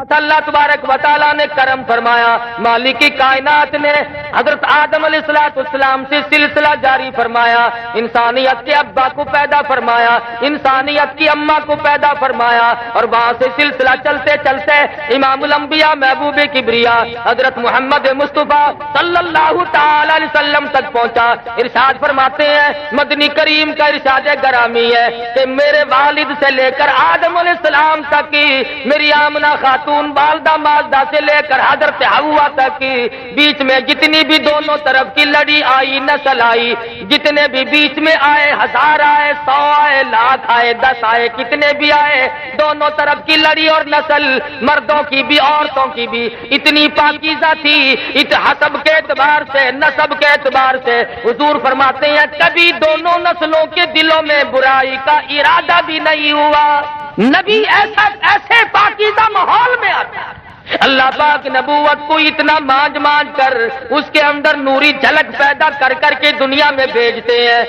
اللہ تبارک و تعالیٰ نے کرم فرمایا، مالک کائنات نے حضرت آدم علیہ السلام سے سلسلہ جاری فرمایا، انسانیت کے ابا کو پیدا فرمایا، انسانیت کی اماں کو پیدا فرمایا، اور وہاں سے سلسلہ چلتے چلتے امام الانبیاء محبوب کبریا حضرت محمد مصطفیٰ صلی اللہ تعالی علیہ وسلم تک پہنچا۔ ارشاد فرماتے ہیں، مدنی کریم کا ارشاد گرامی ہے کہ میرے والد سے لے کر آدم علیہ السلام تک میری آمنہ خاتون والدہ ماجدہ سے لے کر حضرت حوا تک بیچ میں جتنی بھی دونوں طرف کی لڑی آئی، نسل آئی، جتنے بھی بیچ میں آئے، 1000 آئے، 100 آئے، 1,00,000 آئے، 10 آئے، کتنے بھی آئے، دونوں طرف کی لڑی اور نسل، مردوں کی بھی عورتوں کی بھی اتنی پاکیزہ تھی، حسب کے اعتبار سے، نسب کے اعتبار سے۔ حضور فرماتے ہیں کبھی دونوں نسلوں کے دلوں میں برائی کا ارادہ بھی نہیں ہوا۔ نبی ایسے پاکیزہ ماحول میں آتا ہے، اللہ پاک نبوت کو اتنا مانج کر اس کے اندر نوری جھلک پیدا کر کے دنیا میں بھیجتے ہیں۔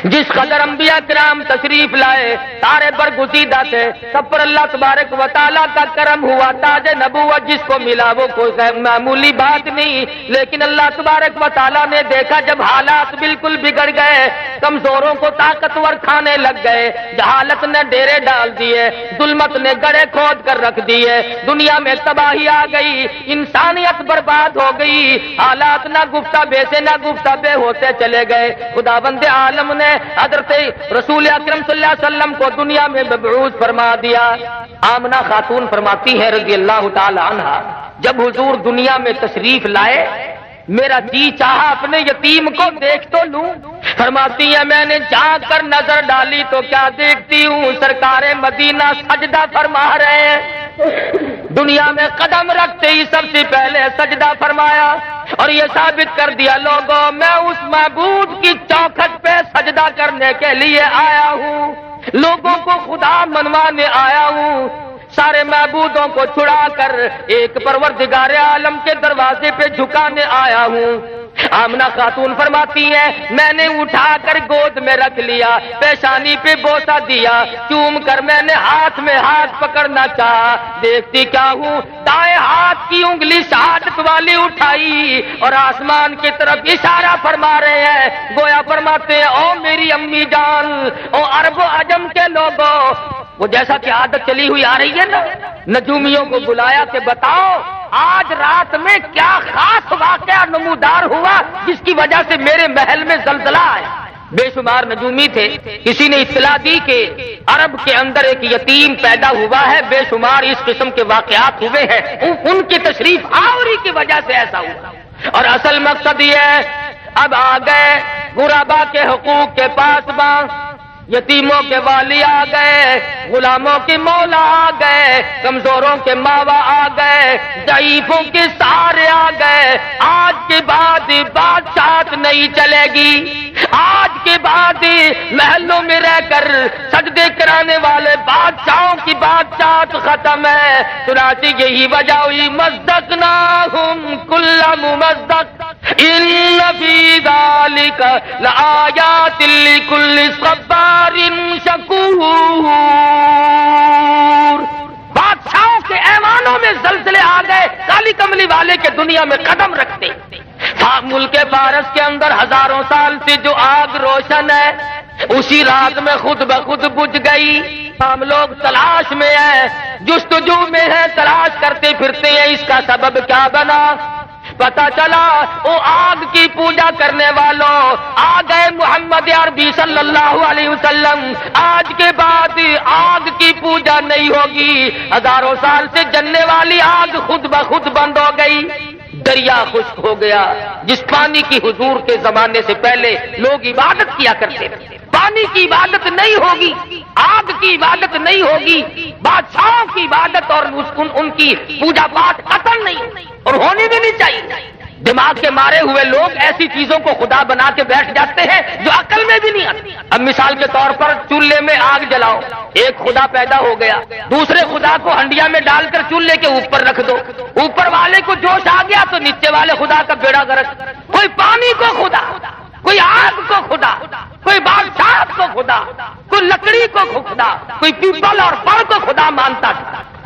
جس قدر انبیاء کرام تشریف لائے سارے برگزیدہ تھے، سب پر اللہ تبارک و تعالیٰ کا کرم ہوا، تاج نبوت جس کو ملا وہ کوئی معمولی بات نہیں، لیکن اللہ تبارک و تعالیٰ نے دیکھا جب حالات بالکل بگڑ گئے، کمزوروں کو طاقتور کھانے لگ گئے، جہالت نے ڈیرے ڈال دیے، ظلمت نے گڑھے کھود کر رکھ دیے، دنیا میں تباہی آ گئی، انسانیت برباد ہو گئی، حالات نہ گفتہ بے سے نہ گفتہ بے ہوتے چلے گئے۔ خداوند عالم نے حضرت رسول اکرم صلی اللہ علیہ وسلم کو دنیا میں مبعوث فرما دیا۔ آمنہ خاتون فرماتی ہے رضی اللہ تعالی عنہا، جب حضور دنیا میں تشریف لائے میرا جی چاہا اپنے یتیم کو دیکھ تو لوں۔ فرماتی ہے میں نے جھانک کر نظر ڈالی تو کیا دیکھتی ہوں، سرکار مدینہ سجدہ فرما رہے ہیں۔ دنیا میں قدم رکھتے ہی سب سے پہلے سجدہ فرمایا، اور یہ ثابت کر دیا لوگوں میں اس معبود کی چوکھٹ پہ سجدہ کرنے کے لیے آیا ہوں، لوگوں کو خدا منوانے آیا ہوں، سارے معبودوں کو چھڑا کر ایک پروردگار عالم کے دروازے پہ جھکانے آیا ہوں۔ آمنہ خاتون فرماتی ہے میں نے اٹھا کر گود میں رکھ لیا، پیشانی پہ بوسہ دیا، چوم کر میں نے ہاتھ میں ہاتھ پکڑنا چاہا، دیکھتی کیا ہوں دائیں ہاتھ کی انگلی شہادت والی اٹھائی اور آسمان کی طرف اشارہ فرما رہے ہیں، گویا فرماتے ہیں او میری امی جان، او عرب و عجم کے لوگوں، وہ جیسا کہ عادت چلی ہوئی آ رہی ہے نا، نجومیوں کو بلایا کہ بتاؤ آج رات میں کیا خاص واقعہ نمودار ہوا جس کی وجہ سے میرے محل میں زلزلہ آیا۔ بے شمار نجومی تھے، کسی نے اطلاع دی کہ عرب کے اندر ایک یتیم پیدا ہوا ہے، بے شمار اس قسم کے واقعات ہوئے ہیں، ان کی تشریف آوری کی وجہ سے ایسا ہوا۔ اور اصل مقصد یہ ہے اب آ گئے غربا کے حقوق کے پاسباں، یتیموں کے والی آ گئے، غلاموں کے مولا آ گئے، کمزوروں کے ماوا آ گئے، ضعیفوں کے سہارے آ گئے۔ آج کے بعد بادشاہت نہیں چلے گی، آج کے بعد محلوں میں رہ کر سجدے کرانے والے بادشاہوں کی بادشاہت ختم ہے۔ چنانچہ یہی وجہ ہوئی مزدقناہم کل ممزق ان فی ذلک لآیات لکل صبار شکور۔ بادشاہوں کے ایوانوں میں زلزلے آ گئے، کالی کملی والے کے دنیا میں قدم رکھتے۔ ملک فارس کے اندر ہزاروں سال سے جو آگ روشن ہے اسی رات میں خود بخود بجھ گئی۔ ہم لوگ تلاش میں ہیں، جستجو میں ہیں، تلاش کرتے پھرتے ہیں اس کا سبب کیا بنا۔ پتا چلا وہ آگ کی پوجا کرنے والوں آ گئے محمد عربی صلی اللہ علیہ وسلم، آج کے بعد آگ کی پوجا نہیں ہوگی، ہزاروں سال سے جلنے والی آگ خود بخود بند ہو گئی۔ دریا خشک ہو گیا، جس پانی کی حضور کے زمانے سے پہلے لوگ عبادت کیا کرتے تھے، پانی کی عبادت نہیں ہوگی، آگ کی عبادت نہیں ہوگی، بادشاہوں کی عبادت اور ان کی پوجا پاٹ قطعاً نہیں اور ہونی بھی نہیں چاہیے۔ دماغ کے مارے ہوئے لوگ ایسی چیزوں کو خدا بنا کے بیٹھ جاتے ہیں جو عقل میں بھی نہیں آتی۔ اب مثال کے طور پر چولہے میں آگ جلاؤ، ایک خدا پیدا ہو گیا، دوسرے خدا کو ہنڈیا میں ڈال کر چولہے کے اوپر رکھ دو، اوپر والے کو جوش آ گیا تو نیچے والے خدا کا بیڑا غرق۔ کوئی پانی کو خدا، کوئی آگ کو خدا، کوئی بادشاہ کو خدا، کوئی لکڑی کو خدا، کوئی پیپل اور پڑ کو خدا مانتا تھا۔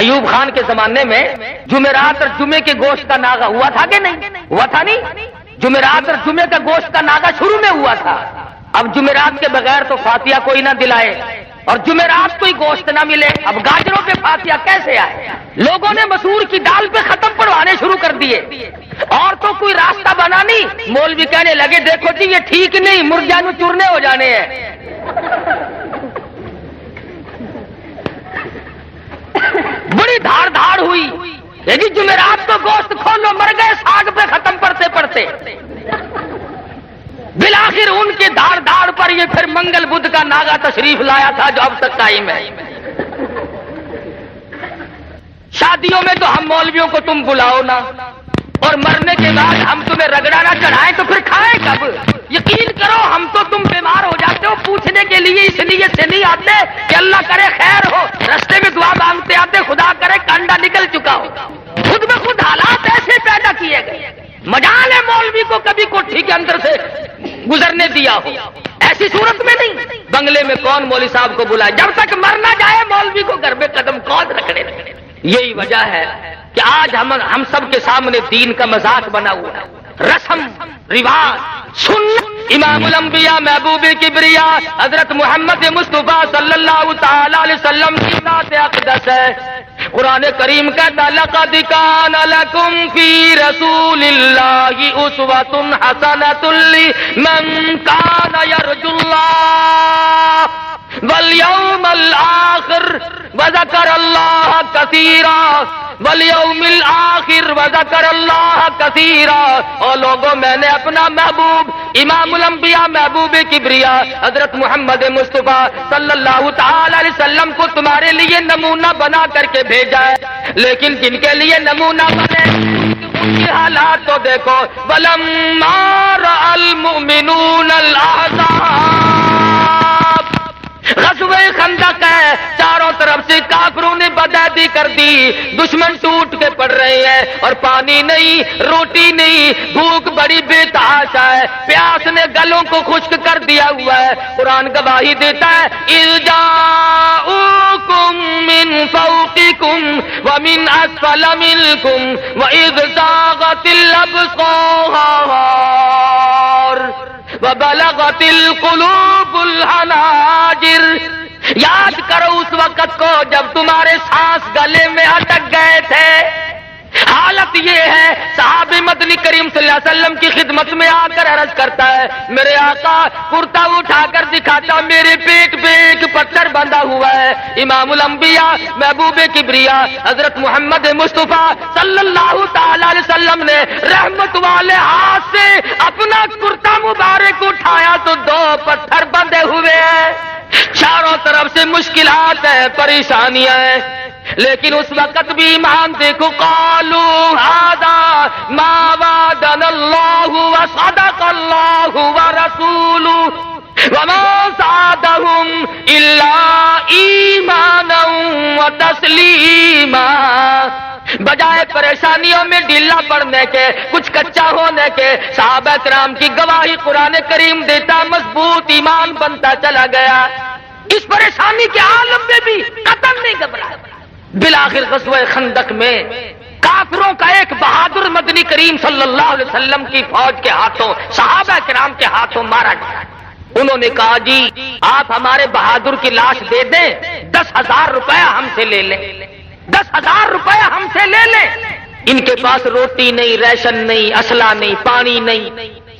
ایوب خان کے زمانے میں جمعرات اور جمعے کے گوشت کا ناغہ ہوا تھا کہ نہیں؟ ہوا تھا نہیں؟ جمعرات اور جمعے کا گوشت کا ناغہ شروع میں ہوا تھا. اب جمعرات کے بغیر تو فاتحہ کوئی نہ دلائے اور جمعرات کوئی گوشت نہ ملے، اب گاجروں پہ فاتحہ کیسے آئے؟ لوگوں نے مسور کی دال پہ ختم پڑھوانے شروع کر دیے اور تو کوئی راستہ بنا نہیں. مولوی کہنے لگے دیکھو جی یہ ٹھیک نہیں، مرجانو چورنے ہو جانے ہیں. بڑی دھاڑ دھاڑ ہوئی، لیکن جمعرات کو گوشت کھولو، مر گئے ساگ پہ ختم پڑھتے پڑھتے. بالآخر ان کے دھاڑ دھاڑ پر یہ پھر منگل بدھ کا ناغا تشریف لایا تھا جو اب تک قائم ہے. شادیوں میں تو ہم مولویوں کو تم بلاؤ نا، اور مرنے کے بعد ہم تمہیں رگڑا نہ چڑھائیں تو پھر کھائیں کب؟ یقین کرو ہم تو تم بیمار ہو جاتے ہو پوچھنے کے لیے اس نیت سے نہیں آتے کہ اللہ کرے خیر ہو، رستے میں دعا مانگتے آتے خدا کرے کانڈا نکل چکا ہو. خود بخود حالات ایسے پیدا کیے گئے. مجال ہے مولوی کو کبھی کوٹھی کے اندر سے گزرنے دیا ہو، ایسی صورت میں نہیں. بنگلے میں کون مولوی صاحب کو بلائے؟ جب تک مر نہ جائے مولوی کو گھر میں قدم کون رکھنے. یہی وجہ ہے کہ آج ہم سب کے سامنے دین کا مذاق بنا ہوا ہے. رسم رواج سنت امام الانبیاء محبوب کبریا حضرت محمد مصطفیٰ صلی اللہ تعالی علیہ وسلم کی ذات اقدس ہے. قرآن کریم کہتا لقد کان لکم فی رسول اللہ اسوۃ حسنۃ لمن کان یرجو اللہ والیوم الآخر وذکر اللہ کثیرا والیوم الآخر وذکر اللہ کثیرا. اور لوگوں میں نے اپنا محبوب امام الانبیاء محبوب کبریا حضرت محمد مصطفیٰ صلی اللہ تعالی علیہ وسلم کو تمہارے لیے نمونہ بنا کر کے بھیجا ہے، لیکن جن کے لیے نمونہ بنے ان کی حالات تو دیکھو. وَلَمَّا رَأَى الْمُؤْمِنُونَ الْأَحْزَابَ غزوہ خندق ہے، چاروں طرف سے کافروں نے بدعہدی کر دی، دشمن ٹوٹ کے پڑ رہے ہیں اور پانی نہیں، روٹی نہیں، بھوک بڑی بے تحاشا ہے، پیاس نے گلوں کو خشک کر دیا ہوا ہے. قرآن گواہی دیتا ہے اِذْ جَاءُوكُم مِّن فَوْقِكُمْ وَمِنْ أَسْفَلَ مِنكُمْ وَإِذْ زَاغَتِ الْأَبْصَارُ وَبَلَغَتِ الْقُلُوبُ الْحَنَاجِرَ. یاد کرو اس وقت کو جب تمہارے سانس گلے میں اٹک گئے تھے. حالت یہ ہے صحابی مدنی کریم صلی اللہ علیہ وسلم کی خدمت میں آ کر عرض کرتا ہے میرے آقا کرتا اٹھا کر دکھاتا میرے پیٹ پہ ایک پتھر بندھا ہوا ہے. امام الانبیاء محبوب کبریا حضرت محمد مصطفیٰ صلی اللہ تعالی علیہ وسلم نے رحمت والے ہاتھ سے اپنا کرتا مبارک اٹھایا تو دو پتھر بندھے ہوئے ہیں. چاروں طرف سے مشکلات ہیں، پریشانیاں ہیں، لیکن اس وقت بھی ایمان دیکھو قالوا هذا ما وعدنا الله وصدق الله ورسوله وما زادهم الا ایمانا وتسلیما. بجائے پریشانیوں میں ڈھیلا پڑنے کے، کچھ کچا ہونے کے، صحابہ کرام کی گواہی قرآن کریم دیتا مضبوط ایمان بنتا چلا گیا. اس پریشانی کے عالم میں بھی قدم نہیں گھبرایا. بالآخر غزوہ خندق میں کافروں کا ایک بہادر مدنی کریم صلی اللہ علیہ وسلم کی فوج کے ہاتھوں، صحابہ کرام کے ہاتھوں مارا گیا. انہوں نے کہا جی آپ ہمارے بہادر کی لاش دے دیں، 10,000 روپیہ ہم سے لے لیں، 10,000 روپیہ ہم سے لے لیں. ان کے پاس روٹی نہیں، ریشن نہیں، اسلحہ نہیں، پانی نہیں،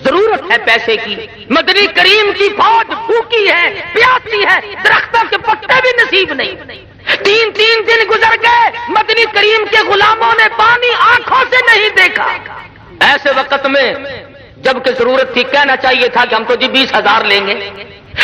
ضرورت ہے پیسے کی. مدنی کریم کی فوج بھوکی ہے، پیاسی ہے، درختوں کے پتے بھی نصیب نہیں. 3 دن گزر گئے، مدنی کریم کے غلاموں نے پانی آنکھوں سے نہیں دیکھا. ایسے وقت میں جبکہ ضرورت تھی کہنا چاہیے تھا کہ ہم تو جی 20,000 لیں گے،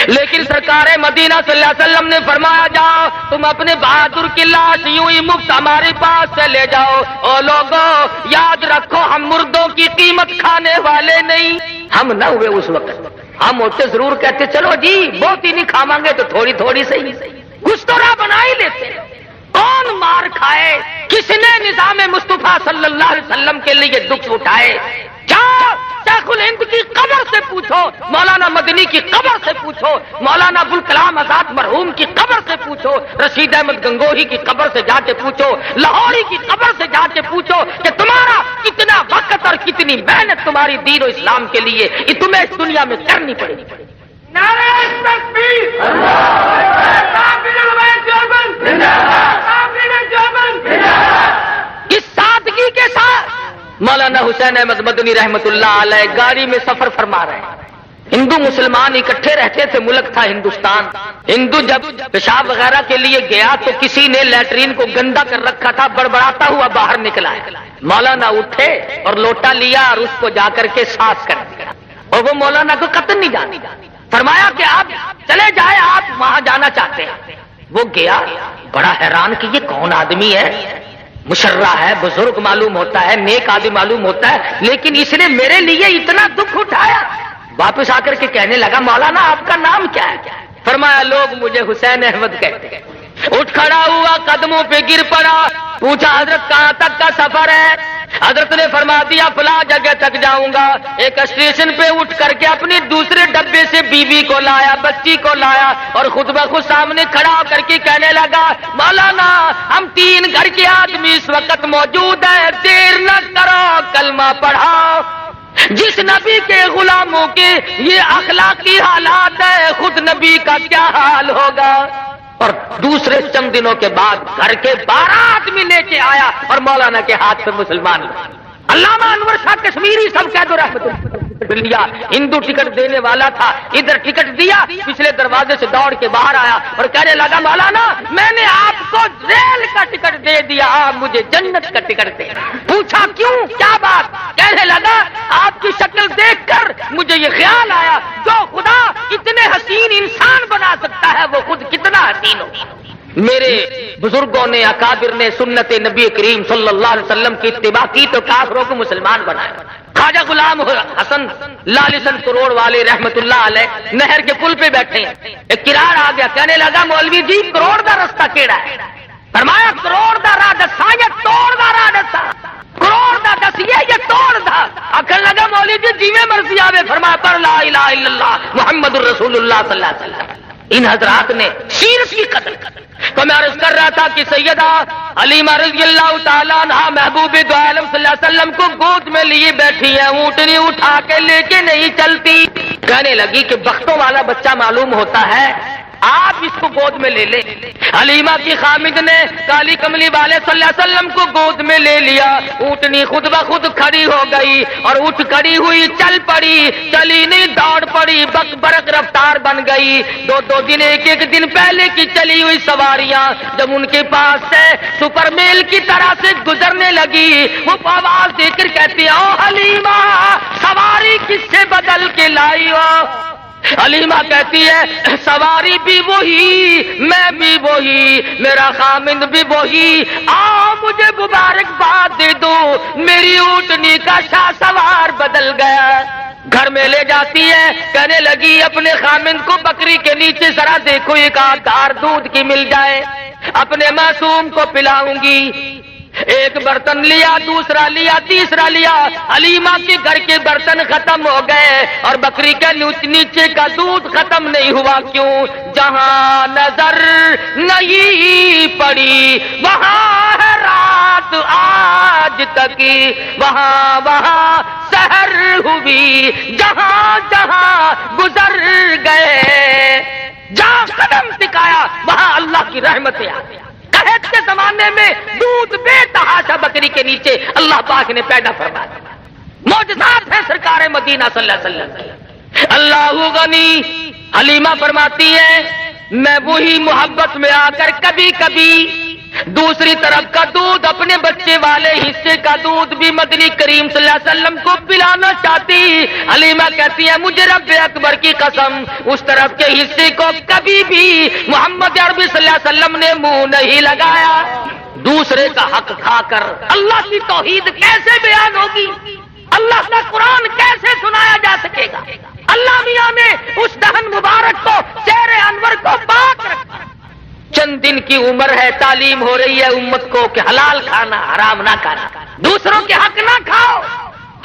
لیکن سرکار مدینہ صلی اللہ علیہ وسلم نے فرمایا جاؤ تم اپنے بہادر کی لاش یوں ہی مفت ہمارے پاس سے لے جاؤ. اور لوگوں یاد رکھو ہم مردوں کی قیمت کھانے والے نہیں. ہم نہ ہوئے اس وقت، ہم ہوتے ضرور کہتے چلو جی بہت ہی نہیں کھاواں گے تو تھوڑی تھوڑی صحیح، کچھ تو راہ بنا ہی لیتے. کون مار کھائے، کس نے نظام مصطفیٰ صلی اللہ علیہ وسلم کے لیے دکھ اٹھائے. چاہے الہند کی قبر سے پوچھو، مولانا مدنی کی قبر سے پوچھو، مولانا ابوالکلام آزاد مرحوم کی قبر سے پوچھو، رشید احمد گنگوہی کی قبر سے جا کے پوچھو، لاہوری کی قبر سے جا کے پوچھو کہ تمہارا کتنا وقت اور کتنی محنت تمہاری دین و اسلام کے لیے یہ تمہیں اس دنیا میں کرنی پڑے گی۔ نعرہ تکبیر، اس سادگی کے ساتھ مولانا حسین احمد مدنی رحمت اللہ علیہ گاڑی میں سفر فرما رہے ہیں۔ ہندو مسلمان اکٹھے رہتے تھے، ملک تھا ہندوستان۔ ہندو جب پیشاب وغیرہ کے لیے گیا تو کسی نے لیٹرین کو گندا کر رکھا تھا، بڑبڑاتا ہوا باہر نکلا ہے۔ مولانا اٹھے اور لوٹا لیا اور اس کو جا کر کے صاف کر دیا، اور وہ مولانا کو قتل نہیں جانے، فرمایا کہ آپ چلے جائے، آپ وہاں جانا چاہتے ہیں۔ وہ گیا، بڑا حیران کہ یہ کون آدمی ہے، مشرع ہے، بزرگ معلوم ہوتا ہے، نیک آدمی معلوم ہوتا ہے، لیکن اس نے میرے لیے اتنا دکھ اٹھایا۔ واپس آ کر کے کہنے لگا مولانا آپ کا نام کیا ہے؟ فرمایا لوگ مجھے حسین احمد کہتے ہیں۔ اٹھ کھڑا ہوا، قدموں پہ گر پڑا، پوچھا حضرت کہاں تک کا سفر ہے؟ حضرت نے فرما دیا فلاں جگہ تک جاؤں گا۔ ایک اسٹیشن پہ اٹھ کر کے اپنے دوسرے ڈبے سے بیوی کو لایا، بچی کو لایا، اور خود بخود سامنے کھڑا ہو کر کے کہنے لگا مولانا ہم 3 گھر کے آدمی اس وقت موجود ہیں، دیر نہ کرو، کلمہ پڑھاؤ۔ جس نبی کے غلاموں کے یہ اخلاقی حالات ہے، خود نبی کا کیا حال ہوگا؟ اور دوسرے چند دنوں کے بعد گھر کے 12 آدمی لے کے آیا اور مولانا کے ہاتھ پہ مسلمان ہوا۔ علامہ انور شاہ کشمیری سب کہہ دو رحمت لیا، ہندو ٹکٹ دینے والا تھا، ادھر ٹکٹ دیا، پچھلے دروازے سے دوڑ کے باہر آیا اور کہنے لگا مولانا میں نے آپ کو ریل کا ٹکٹ دے دیا، آپ مجھے جنت کا ٹکٹ دے۔ پوچھا کیوں، کیا بات؟ کہنے لگا آپ کی شکل دیکھ کر مجھے یہ خیال آیا جو خدا اتنے حسین انسان بنا سکتا ہے وہ خود کتنا حسین ہوگا۔ میرے بزرگوں نے، اکابر نے سنت نبی کریم صلی اللہ علیہ وسلم کی اتباع کی تو کافروں کو مسلمان بنایا۔ خواجہ غلام حسن لالسن کروڑ والے رحمت اللہ علیہ نہر کے پل پہ بیٹھے ہیں، ایک کرار آ گیا، کہنے لگا مولوی جی کروڑ دا رستہ کیڑا ہے؟ فرمایا کروڑ دا راہ دسا یا توڑ دا راہ دسا؟ کروڑ دا دسیے یا توڑ دا؟ آخر لگا مولوی جی جیویں مرضی آوے۔ فرمایا پر لا الہ الا اللہ محمد الرسول اللہ صلی اللہ علیہ وسلم۔ ان حضرات نے سیرت کی قدر تو میں عرض کر رہا تھا کہ سیدہ حلیمہ رضی اللہ تعالیٰ عنہ محبوب دو عالم صلی اللہ علیہ وسلم کو گود میں لیے بیٹھی ہیں، اونٹنی اٹھا کے لے کے نہیں چلتی۔ کہنے لگی کہ بختوں والا بچہ معلوم ہوتا ہے، آپ اس کو گود میں لے لیں۔ حلیمہ کی خامد نے کالی کملی والے صلی اللہ علیہ وسلم کو گود میں لے لیا، اونٹنی خود بخود کھڑی ہو گئی اور اٹھ کھڑی ہوئی، چل پڑی، چلی نہیں دوڑ پڑی، برق رفتار بن گئی۔ 2 دن، ایک دن پہلے کی چلی ہوئی سواریاں جب ان کے پاس سے سپر میل کی طرح سے گزرنے لگی، وہ آواز دے کر کہتی او حلیمہ سواری کس سے بدل کے لائی ہو؟ حلیمہ کہتی ہے سواری بھی وہی، میں بھی وہی، میرا خامند بھی وہی، آؤ مجھے مبارکباد دے دو، میری اونٹنی کا شاہ سوار بدل گیا۔ گھر میں لے جاتی ہے، کہنے لگی اپنے خامند کو بکری کے نیچے ذرا دیکھو ایک آدھ دھار دودھ کی مل جائے، اپنے معصوم کو پلاؤں گی۔ ایک برتن لیا، دوسرا لیا، تیسرا لیا، حلیمہ کے گھر کے برتن ختم ہو گئے اور بکری کے نیچے کا دودھ ختم نہیں ہوا۔ کیوں؟ جہاں نظر نہیں پڑی وہاں ہے رات آج تک، وہاں سحر ہوئی، جہاں جہاں گزر گئے، جہاں قدم ٹکایا وہاں اللہ کی رحمتیں آ گئی۔ قحط کے زمانے میں دودھ بے تحاشا بکری کے نیچے اللہ پاک نے پیدا فرمایا۔ معجزات ہیں سرکار مدینہ صلی اللہ علیہ وسلم۔ اللہ غنی، حلیمہ فرماتی ہے میں وہی محبت میں آ کر کبھی کبھی دوسری طرف کا دودھ، اپنے بچے والے حصے کا دودھ بھی مدنی کریم صلی اللہ علیہ وسلم کو پلانا چاہتی۔ حلیمہ کہتی ہے مجھے رب اکبر کی قسم اس طرف کے حصے کو کبھی بھی محمد عربی صلی اللہ علیہ وسلم نے منہ نہیں لگایا۔ دوسرے کا حق کھا کر اللہ کی توحید کیسے بیان ہوگی؟ اللہ کا قرآن کیسے سنایا جا سکے گا؟ اللہ میاں نے اس دہن مبارک کو، چہرے انور کو پاک رکھا۔ چند دن کی عمر ہے، تعلیم ہو رہی ہے امت کو کہ حلال کھانا، حرام نہ کھانا، دوسروں کے حق نہ کھاؤ،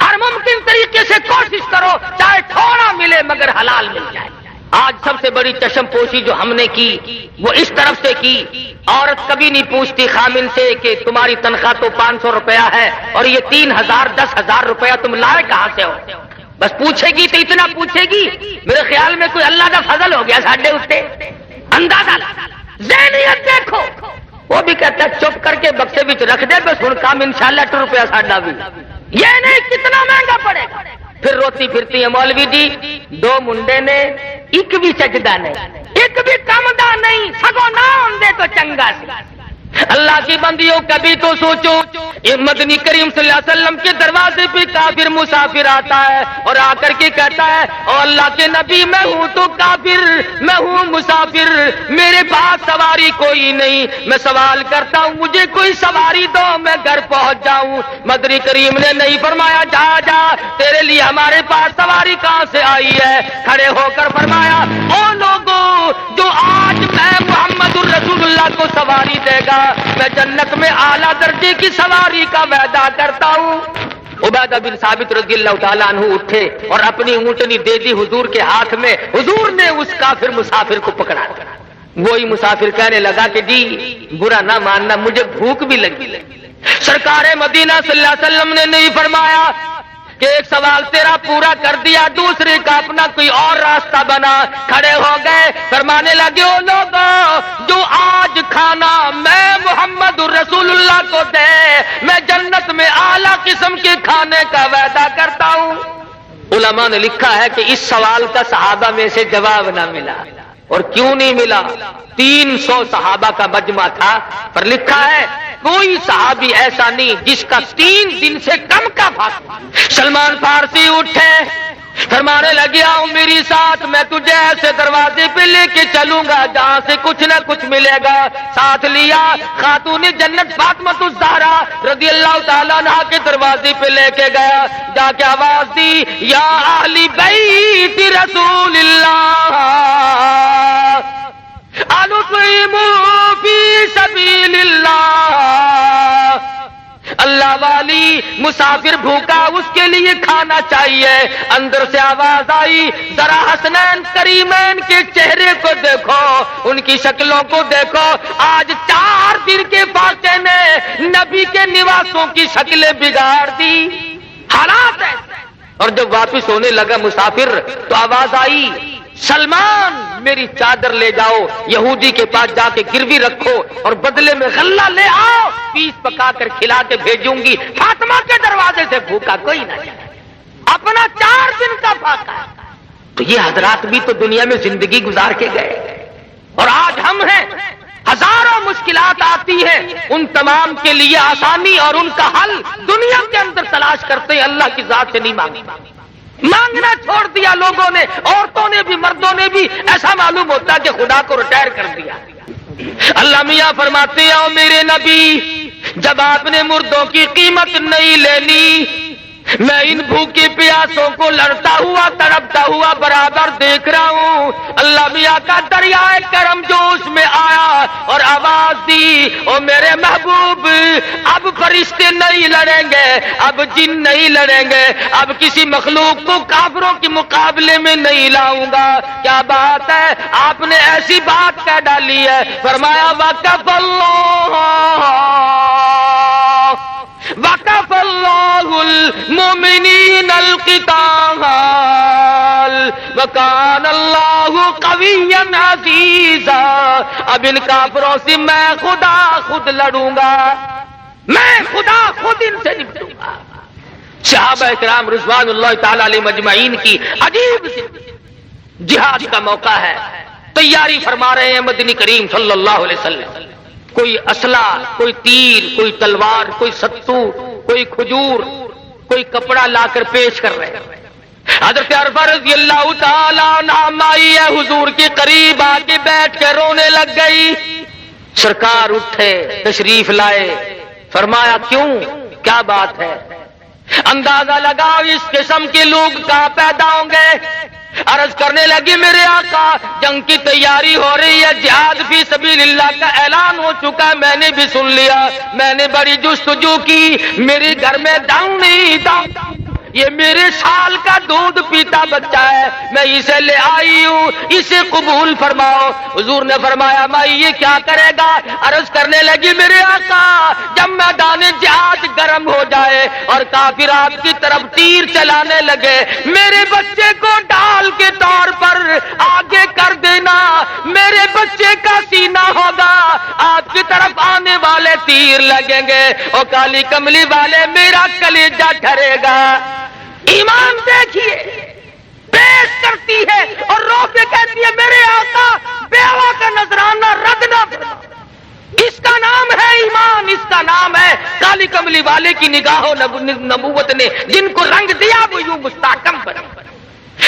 ہر ممکن طریقے سے کوشش کرو ملے مگر حلال مل جائے۔ آج سب سے بڑی چشم پوشی جو ہم نے کی وہ اس طرف سے کی، عورت کبھی نہیں پوچھتی خامن سے کہ تمہاری تنخواہ تو 500 روپیہ ہے اور یہ 3000 10,000 روپیہ تم لائے کہاں سے ہو؟ بس پوچھے گی تو اتنا پوچھے گی، میرے خیال میں کوئی اللہ کا فضل ہو گیا ساڈے اتے۔ اندازہ ذہنیت دیکھو، وہ بھی کہتا ہے چپ کر کے بکسے بچ رکھ دے، بس ہن کام انشاءاللہ 2 روپیہ ساڈا بھی، یہ نہیں کتنا مہنگا پڑے گا۔ پھر روتی پھرتی ہے مولوی جی 2 منڈے نے ایک بھی سجدہ نہیں، ایک بھی کمدا نہیں، سگو نہ ہوندے تو چنگا سی۔ اللہ کی بندیوں کبھی تو سوچو، مدنی کریم صلی اللہ علیہ وسلم کے دروازے پہ کافر مسافر آتا ہے اور آ کر کے کہتا ہے او اللہ کے نبی میں ہوں تو کافر، میں ہوں مسافر، میرے پاس سواری کوئی نہیں، میں سوال کرتا ہوں مجھے کوئی سواری دو میں گھر پہنچ جاؤں۔ مدنی کریم نے نہیں فرمایا جا جا تیرے لیے ہمارے پاس سواری کہاں سے آئی ہے، کھڑے ہو کر فرمایا او لوگوں جو آج میں محمد الرسول اللہ کو سواری دے گا میں جنت میں اعلیٰ درجے کی سواری کا وعدہ کرتا ہوں۔ عبادہ بن ثابت رضی اللہ تعالیٰ عنہ اٹھے اور اپنی اونٹنی دے دی حضور کے ہاتھ میں، حضور نے اس کافر مسافر کو پکڑا۔ وہی مسافر کہنے لگا کہ جی برا نہ ماننا مجھے بھوک بھی لگی۔ سرکار مدینہ صلی اللہ علیہ وسلم نے نہیں فرمایا کہ ایک سوال تیرا پورا کر دیا، دوسرے کا اپنا کوئی اور راستہ بنا۔ کھڑے ہو گئے فرمانے لگے او لوگوں جو آج کھانا میں محمد رسول اللہ کو دے میں جنت میں اعلیٰ قسم کے کھانے کا وعدہ کرتا ہوں۔ علماء نے لکھا ہے کہ اس سوال کا صحابہ میں سے جواب نہ ملا، اور کیوں نہیں ملا؟ 300 صحابہ کا مجمع تھا، پر لکھا ہے کوئی صحابی ایسا نہیں جس کا 3 دن سے کم کا فاصلہ۔ سلمان فارسی اٹھے فرمانے لگے آؤ میری ساتھ، میں تجھے ایسے دروازے پہ لے کے چلوں گا جہاں سے کچھ نہ کچھ ملے گا۔ ساتھ لیا خاتون جنت فاطمۃ الزہرا رضی اللہ تعالیٰ عنہا کے دروازے پہ لے کے گیا، جا کے آواز دی یا اہل بیت رسول اللہ اطعموا فی سبیل اللہ، اللہ والی مسافر بھوکا اس کے لیے کھانا چاہیے۔ اندر سے آواز آئی ذرا حسنین کریمین کے چہرے کو دیکھو، ان کی شکلوں کو دیکھو، آج 4 دن کے فاقے نے نبی کے نواسوں کی شکلیں بگاڑ دی۔ حالات ہے۔ اور جب واپس ہونے لگا مسافر تو آواز آئی سلمان میری چادر لے جاؤ، یہودی کے پاس جا کے گروی رکھو اور بدلے میں غلہ لے آؤ، پیس پکا کر کھلا کے بھیجوں گی، فاطمہ کے دروازے سے بھوکا کوئی نہ جائے۔ اپنا 4 دن کا فاقہ۔ تو یہ حضرات بھی تو دنیا میں زندگی گزار کے گئے، اور آج ہم ہیں ہزاروں مشکلات آتی ہیں، ان تمام کے لیے آسانی اور ان کا حل دنیا کے اندر تلاش کرتے ہیں، اللہ کی ذات سے نہیں مانگنا چھوڑ دیا لوگوں نے، عورتوں نے بھی مردوں نے بھی، ایسا معلوم ہوتا کہ خدا کو ریٹائر کر دیا۔ اللہ میاں فرماتے ہیں او میرے نبی جب آپ نے مردوں کی قیمت نہیں لینی، میں ان بھوکے پیاسوں کو لڑتا ہوا تڑپتا ہوا برابر دیکھ رہا ہوں۔ اللہ میاں کا دریائے کرم جوش میں آیا اور آواز دی او میرے محبوب اب فرشتے نہیں لڑیں گے، اب جن نہیں لڑیں گے، اب کسی مخلوق کو کافروں کے مقابلے میں نہیں لاؤں گا۔ کیا بات ہے، آپ نے ایسی بات کہہ ڈالی ہے۔ فرمایا وقف اللہ المؤمنین القتال وکان اللہ قویا عزیزا، اب ان کافروں سے میں خدا خود لڑوں گا، میں خدا خود ان سے نپٹوں گا۔ صحابہ کرام رضوان اللہ تعالی علیہ مجمعین کی عجیب جہاد کا موقع ہے، تیاری فرما رہے ہیں مدنی کریم صلی اللہ علیہ وسلم۔ کوئی اسلحہ، کوئی تیر، کوئی تلوار، کوئی ستو، کوئی کھجور، کوئی کپڑا لا کر پیش کر رہے ہیں۔ حضرت عرفہ رضی اللہ تعالیٰ عنہ آئی ہے حضور کے قریب، آ کے بیٹھ کے رونے لگ گئی۔ سرکار اٹھے تشریف لائے، فرمایا کیوں، کیا بات ہے؟ اندازہ لگاؤ اس قسم کے لوگ کہاں پیدا ہوں گے۔ عرض کرنے لگی میرے آقا جنگ کی تیاری ہو رہی ہے، جہاد فی سبیل اللہ کا اعلان ہو چکا ہے، میں نے بھی سن لیا، میں نے بڑی جستجو کی، میرے گھر میں داؤں نہیں، یہ میرے سال کا دودھ پیتا بچہ ہے، میں اسے لے آئی ہوں، اسے قبول فرماؤ۔ حضور نے فرمایا مائی یہ کیا کرے گا؟ عرض کرنے لگی میرے آقا جب میدان جہاد گرم ہو جائے اور کافر آپ کی طرف تیر چلانے لگے، میرے بچے کو ڈال کے طور پر آگے کر دینا، میرے بچے کا سینہ ہوگا، آپ کی طرف آنے والے تیر لگیں گے اور کالی کملی والے میرا کلیجہ ٹھرے گا۔ ایمان دیکھیے، پیش کرتی ہے اور رو کے کہتی ہے میرے آقا بیوہ کا نذرانہ رد نہ کرنا، اس کا نام ہے ایمان، اس کا نام ہے کالی کملی والے کی نگاہ و نبوت نے جن کو رنگ دیا وہ یوں مستحکم بنے۔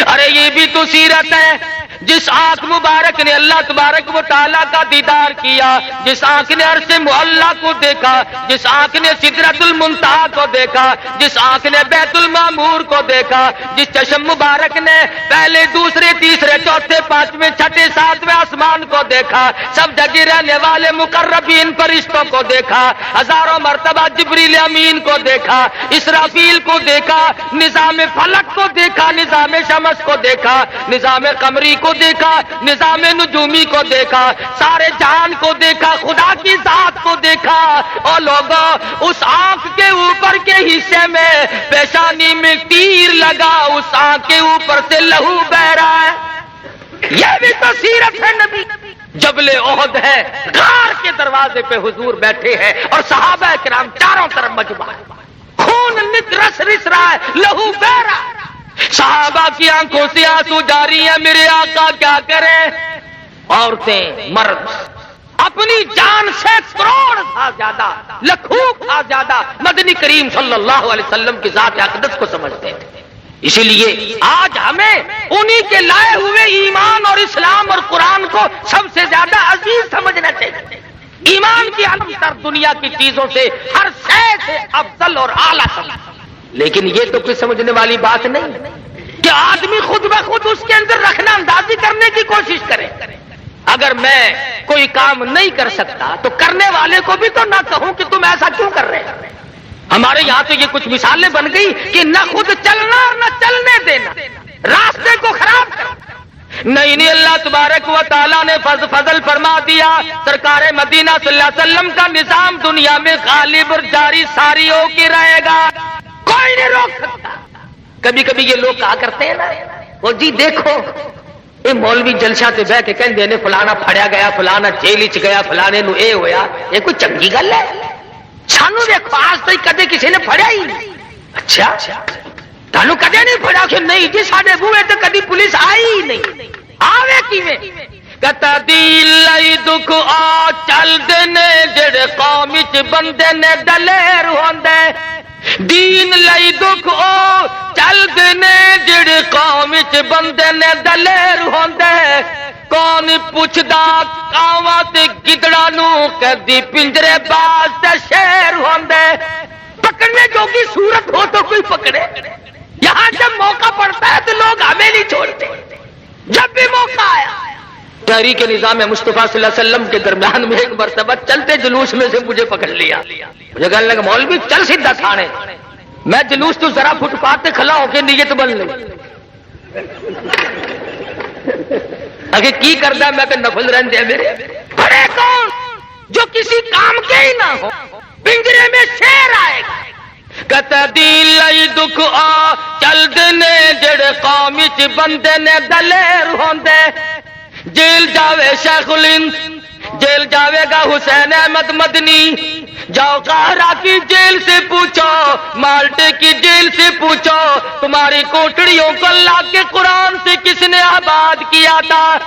ارے یہ بھی تو سیرت ہے، جس آنکھ مبارک نے اللہ تبارک و تعالیٰ کا دیدار کیا، جس آنکھ نے عرش معلیٰ کو دیکھا، جس آنکھ نے سدرۃ المنتہا کو دیکھا، جس آنکھ نے بیت المعمور کو دیکھا، جس چشم مبارک نے پہلے دوسرے تیسرے چوتھے پانچویں چھٹے ساتویں آسمان کو دیکھا، سب جگہ رہنے والے مقربین فرشتوں کو دیکھا، ہزاروں مرتبہ جبریل امین کو دیکھا، اسرافیل کو دیکھا، نظام فلک کو دیکھا، نظام شمس کو دیکھا، نظام قمری کو دیکھا، نظام نجومی کو دیکھا، سارے جہان کو دیکھا، خدا کی ذات کو دیکھا، اور لوگوں اس آنکھ کے اوپر کے حصے میں پیشانی میں تیر لگا، اس آنکھ کے اوپر سے لہو بہ رہا ہے۔ یہ بھی تو سیرت ہے نبی۔ جبل احد ہے، غار کے دروازے پہ حضور بیٹھے ہیں اور صحابہ کرام چاروں طرف مجمع ہے، خون نت رس رس رہا ہے، لہو بہ رہا ہے، صحابہ کی آنکھوں سے آنسو جاری ہیں، میرے آقا کیا کریں؟ عورتیں مرد اپنی جان سے کروڑ تھا زیادہ، لاکھوں تھا زیادہ مدنی کریم صلی اللہ علیہ وسلم کی ذات اقدس کو سمجھتے تھے۔ اسی لیے آج ہمیں انہی کے لائے ہوئے ایمان اور اسلام اور قرآن کو سب سے زیادہ عزیز سمجھنا چاہیے۔ ایمان کی عالم تر دنیا کی چیزوں سے ہر شے سے افضل اور اعلیٰ سمجھ، لیکن یہ تو کوئی سمجھنے والی بات نہیں کہ آدمی خود بخود اس کے اندر رکھنا اندازی کرنے کی کوشش کرے۔ اگر میں کوئی کام نہیں کر سکتا تو کرنے والے کو بھی تو نہ کہوں کہ تم ایسا کیوں کر رہے ہیں۔ ہمارے یہاں تو یہ کچھ مثالیں بن گئی کہ نہ خود چلنا اور نہ چلنے دینا، راستے کو خراب کرنا۔ نہیں اللہ تبارک و تعالیٰ نے فضل فرما دیا، سرکار مدینہ صلی اللہ علیہ وسلم کا نظام دنیا میں غالب اور جاری ساری ہو کے رہے گا، کوئی نہیں روک سکتا۔ کبھی کبھی یہ لوگ کہا کرتے ہیں نا وہ جی دیکھو یہ مولوی جلسہ تے بہ کے کہندے نے فلانا پھڑیا گیا، فلانا جیل وچ گیا، فلانے نو اے ہویا، یہ کوئی چنگی گل ہے؟ سانو دیکھو آج تک کدے کسی نے پھڑیا ہی نہیں۔ اچھا تانوں کدے نہیں پھڑیا؟ کہ نہیں جی ساڈے بوئے تے کدی پولیس آئی ہی نہیں۔ آوے کیویں؟ کتا دل لئی دکھ آ چل دے جڑے قوم وچ بندے نے دلیر ہوندے، دین لئی دکھ او چل دے جڑے قوم وچ بندے نے دلیر ہوندے، کون پوچھدا کاواں تے گدڑاں نو کدی پنجرے باز تے شیر ہوندے، پکڑنے جوگی صورت ہو تو کوئی پکڑے۔ یہاں جب موقع پڑتا ہے تو لوگ ہمیں نہیں چھوڑتے، جب بھی موقع آیا۔ تحریک نظام مصطفیٰ صلی اللہ علیہ وسلم کے درمیان میں ایک مرتبہ چلتے جلوس میں سے مجھے پکڑ لیا، مجھے کہنے لگا مولوی چل سیدھا تھانے۔ میں جلوس تو ذرا فٹ پاتھ پہ کھڑا ہو کے نیت بن لی، اگر کی کردا ہے میں کہ نفل رہندے میرے بڑے کون جو کسی کام کے ہی نہ ہو، پنجرے میں شیر آئے گا۔ کتا دل لئی دکھ آ چل دے جڑے قوم وچ بندے نے دلیر ہوندے، جیل جاوے شیخ الہند، جیل جاوے گا حسین احمد مدنی، جاؤ قاہرہ کی جیل سے پوچھو، مالٹے کی جیل سے پوچھو، تمہاری کوٹڑیوں کو اللہ کے قرآن سے کس نے آباد کیا تھا۔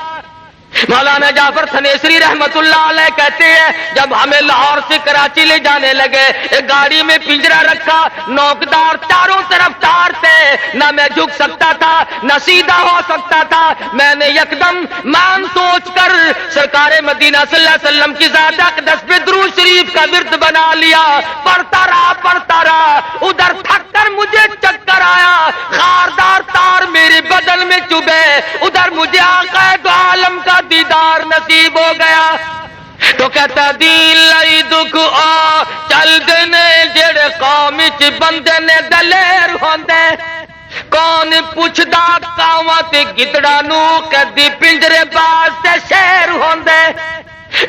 مولانا جعفر تھنیسری رحمت اللہ علیہ کہتے ہیں جب ہمیں لاہور سے کراچی لے جانے لگے، ایک گاڑی میں پنجرا رکھا، نوکدار چاروں طرف تار تھے، نہ میں جھک سکتا تھا نہ سیدھا ہو سکتا تھا۔ میں نے یکدم مان سوچ کر سرکار مدینہ صلی اللہ علیہ وسلم کی ذات اقدس پہ درود شریف کا ورد بنا لیا، پڑھتا رہا، ادھر تھک کر مجھے چکر آیا، خاردار تار میرے بدن میں چبھے، ادھر مجھے آقا دو عالم کا دیدار نصیب ہو گیا۔ تو کہتا دین لئی دکھ آ چل دے جڑے قوم وچ وچ بندے نے دلیر ہوندے کون پوچھدا کاواں تے گدڑا نو کدی پنجرے باز تے شیر ہوندے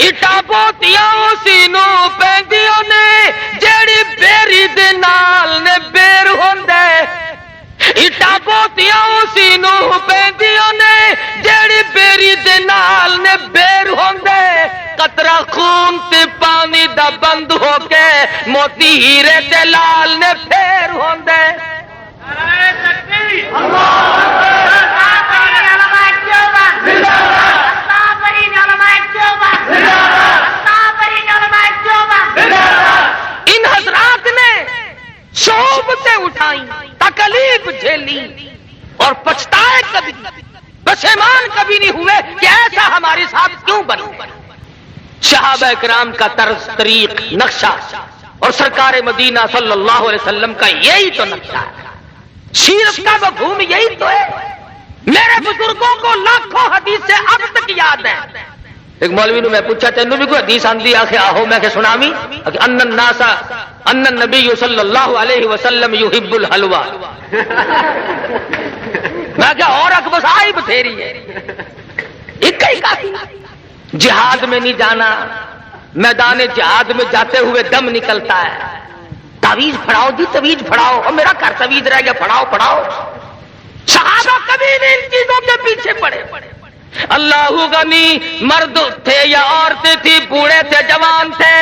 اٹا بوتیاں اسی نو پیندیاں نے جیڑی بیری دے نال نے بیر ہوندے اٹا بوتیاں اسی نو پیندیاں نے جیڑی بیری دے نال نے بیر ہوندے قطرہ خون تے پانی دا بند ہو کے موتی ہیرے تے لال نے پھیر ہوندے ان حضرات نے صحبتیں اٹھائیں تکلیف جھیلی اور پچھتائے کبھی پشیمان کبھی نہیں ہوئے کہ ایسا ہمارے ساتھ کیوں بنا صحابہ کرام کا طرز طریق نقشہ اور سرکار مدینہ صلی اللہ علیہ وسلم کا یہی تو نقشہ ہے سیرت کا مفہوم یہی تو ہے میرے بزرگوں کو لاکھوں حدیثیں اب تک یاد ہیں ایک مولوی نے میں پوچھا تینوں بھی کوئی حدیث آندی آخر آہو میں کہ سنامی ان الناس ان النبی صلی اللہ علیہ وسلم یحب الحلوہ میں کہ اور اکبس آئی بتھیری ہے ایک ہی کافی جہاد میں نہیں جانا میدان جہاد میں جاتے ہوئے دم نکلتا ہے تعویذ پڑھاؤ جی تعویذ پڑھاؤ اور میرا گھر تعویذ رہ گیا پڑھاؤ پڑھاؤ صحابہ کبھی نہیں ان چیزوں کے پیچھے پڑے اللہ غنی مرد تھے یا عورتیں تھی بوڑھے تھے جوان تھے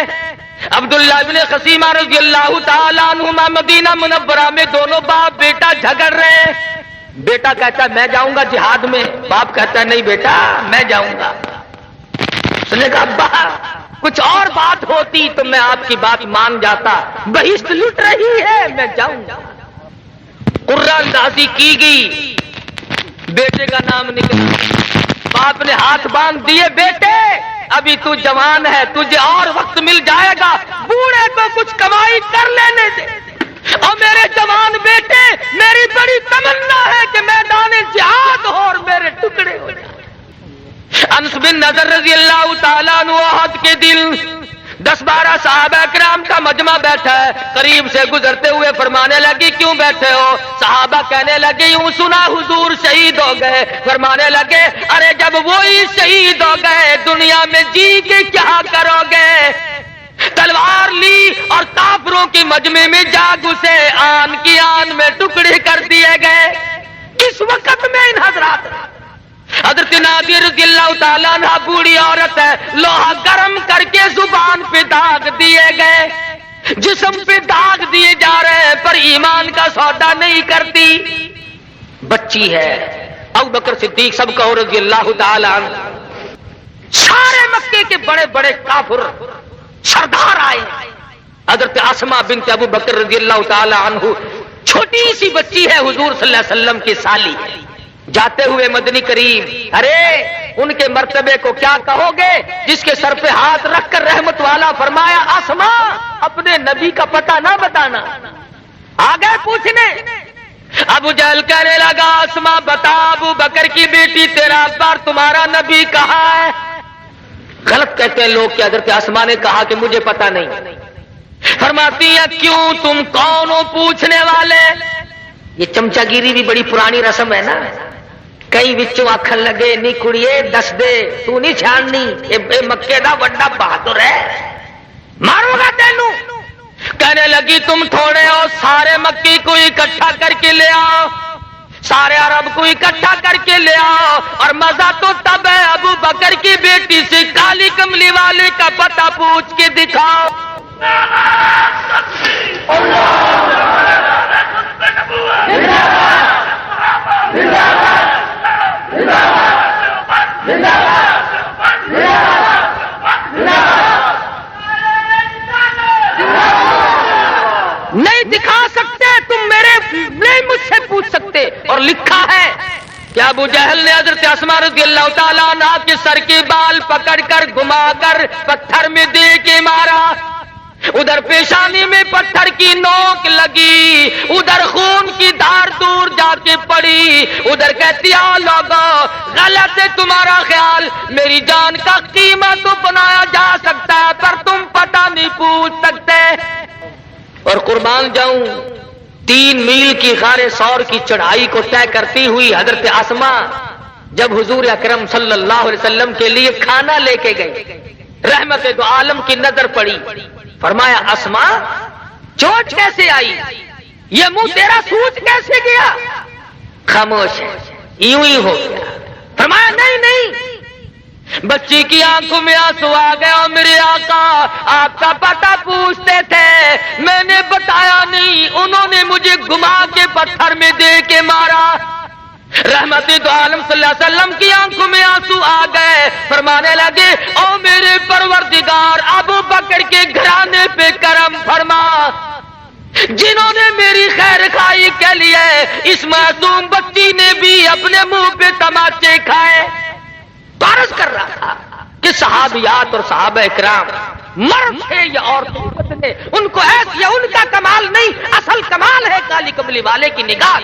عبداللہ بن خسیمہ رضی اللہ تعالیٰ عنہما مدینہ منورہ میں دونوں باپ بیٹا جھگڑ رہے بیٹا کہتا ہے میں جاؤں گا جہاد میں باپ کہتا ہے نہیں بیٹا میں جاؤں گا اس نے کہا ابا کچھ اور بات ہوتی تو میں آپ کی بات مان جاتا بہشت لٹ رہی ہے میں جاؤں گا قرہ اندازی کی گئی بیٹے کا نام نکلا باپ نے ہاتھ باندھ دیے بیٹے ابھی تو جوان ہے تجھے اور وقت مل جائے گا بوڑھے کو کچھ کمائی کر لینے دے اور میرے جوان بیٹے میری بڑی تمنا ہے کہ میدان جہاد ہو اور میرے ٹکڑے ہو جائیں انس بن نضر رضی اللہ تعالیٰ عنہ احد کے دل 10-12 صحابہ کرام کا مجمع بیٹھا ہے قریب سے گزرتے ہوئے فرمانے لگی کیوں بیٹھے ہو صحابہ کہنے لگے یوں سنا حضور شہید ہو گئے فرمانے لگے ارے جب وہی شہید ہو گئے دنیا میں جی کے کیا کرو گے تلوار لی اور کافروں کی مجمع میں جا گھسے آن کی آن میں ٹکڑے کر دیے گئے اس وقت میں ان حضرات حضرت نادر رضی اللہ تعالیٰ عنہ بوڑھی عورت ہے لوہا گرم کر کے زبان پہ داغ دیے گئے جسم پہ داغ دیے جا رہے ہیں پر ایمان کا سودا نہیں کرتی بچی ہے ابوبکر صدیق سب کا رضی اللہ تعالیٰ عنہ سارے مکے کے بڑے بڑے کافر سردار آئے حضرت اسماء بنت ابوبکر رضی اللہ تعالیٰ عنہ چھوٹی سی بچی ہے حضور صلی اللہ علیہ وسلم کی سالی جاتے ہوئے مدنی کریم ارے ان کے مرتبے کو کیا کہو گے جس کے سر پہ ہاتھ رکھ کر رحمت والا فرمایا اسماء اپنے نبی کا پتہ نہ بتانا آگے پوچھنے ابو جہل کہنے لگا اسماء بتا ابو بکر کی بیٹی تیرا ابا تمہارا نبی کہاں ہے غلط کہتے ہیں لوگ کہ حضرت اسماء نے کہا کہ مجھے پتہ نہیں فرماتی ہیں کیوں تم کون ہو پوچھنے والے یہ چمچا گیری بھی بڑی پرانی رسم ہے نا کئی وچوں آکھن لگے نہیں کڑیے دس دے تو نہیں چھاننی اے مکے دا بڑا بہادر ہے مارو گا تینوں کہنے لگی تم تھوڑے ہو سارے مکی کو اکٹھا کر کے لے آؤ سارے عرب کو اکٹھا کر کے لے آؤ اور مزہ تو تب ہے ابو بکر کی بیٹی سے کالی کملی والے کا پتہ پوچھ کے دکھاؤ نہیں دکھا سکتے تم میرے نہیں مجھ سے پوچھ سکتے اور لکھا ہے کہ ابو جہل نے حضرت اسماء رضی اللہ تعالیٰ عنہا کے سر کے بال پکڑ کر گھما کر پتھر میں دے کے مارا ادھر پیشانی میں پتھر کی نوک لگی ادھر خون کی دھار دور جا کے پڑی ادھر کہتی آؤ لوگو غلط ہے تمہارا خیال میری جان کا قیمت تو بنایا جا سکتا ہے پر تم پتہ نہیں پوچھ سکتے اور قربان جاؤں 3 میل کی غار ثور کی چڑھائی کو طے کرتی ہوئی حضرت اسما جب حضور اکرم صلی اللہ علیہ وسلم کے لیے کھانا لے کے گئے، رحمت دو عالم کی نظر پڑی، فرمایا اسما چوٹ کیسے آئی، یہ منہ تیرا سوج کیسے گیا؟ خاموش ہے، یوں ہی ہو گیا۔ فرمایا نہیں، بچی کی آنکھوں میں آنسو آ گیا، اور میرے آقا آپ کا پتہ پوچھتے تھے، میں نے بتایا نہیں، انہوں نے مجھے گھما کے پتھر میں دے کے مارا۔ رحمت دو عالم صلی اللہ علیہ وسلم کی آنکھوں میں آنسو آ گئے، فرمانے لگے او میرے پروردگار، ابو بکر کے گھرانے پہ کرم فرما، جنہوں نے میری خیر خائی کے لیے اس معصوم بچی نے بھی اپنے منہ پہ تماچے کھائے۔ عرض کر رہا تھا کہ صحابیات اور صحابہ اکرام مرد تھے یا عورتیں نے، ان کو ایسا ان کا کمال نہیں، اصل کمال ہے کالی کملی والے کی نگاہ،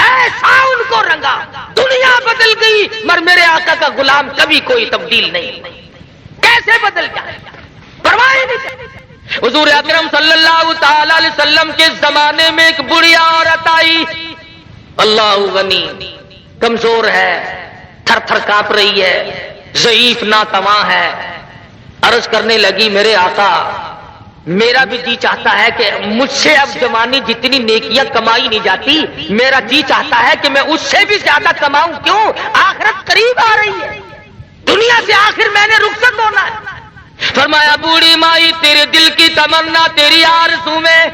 ایسا ان کو رنگا، دنیا بدل گئی مگر میرے آقا کا غلام کبھی کوئی تبدیل نہیں۔ کیسے بدل جائے پرواہ نہیں۔ حضور اکرم صلی اللہ تعالی علیہ وسلم کے زمانے میں ایک بڑھیا عورت آئی، اللہ غنی، کمزور ہے، تھر تھر کانپ رہی ہے، ضعیف ناتواں ہے، عرض کرنے لگی میرے آقا میرا بھی جی چاہتا ہے کہ مجھ سے اب جوانی جتنی نیکیاں کمائی نہیں جاتی، میرا جی چاہتا ہے کہ میں اس سے بھی زیادہ کماؤں، کیوں؟ آخرت قریب آ رہی ہے، دنیا سے آخر میں نے رخصت ہونا ہے۔ فرمایا بوڑھی مائی تیرے دل کی تمنا تیری آرزو میں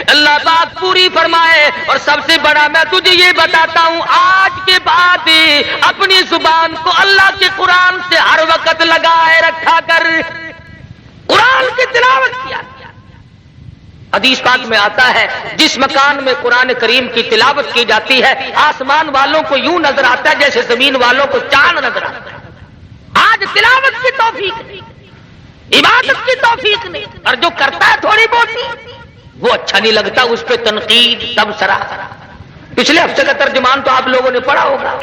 اللہ پاک پوری فرمائے، اور سب سے بڑا میں تجھے یہ بتاتا ہوں، آج کے بعد اپنی زبان کو اللہ کے قرآن سے ہر وقت لگائے رکھا کر، قرآن کی تلاوت کیا۔ حدیث پاک میں آتا ہے جس مکان میں قرآن کریم کی تلاوت کی جاتی ہے آسمان والوں کو یوں نظر آتا ہے جیسے زمین والوں کو چاند نظر آتا ہے۔ آج تلاوت کی توفیق نہیں، عبادت کی توفیق نہیں، اور جو کرتا ہے تھوڑی بہت وہ اچھا نہیں لگتا، اس پہ تنقید تبصرہ۔ پچھلے ہفتے کا ترجمان تو آپ لوگوں نے پڑھا ہوگا،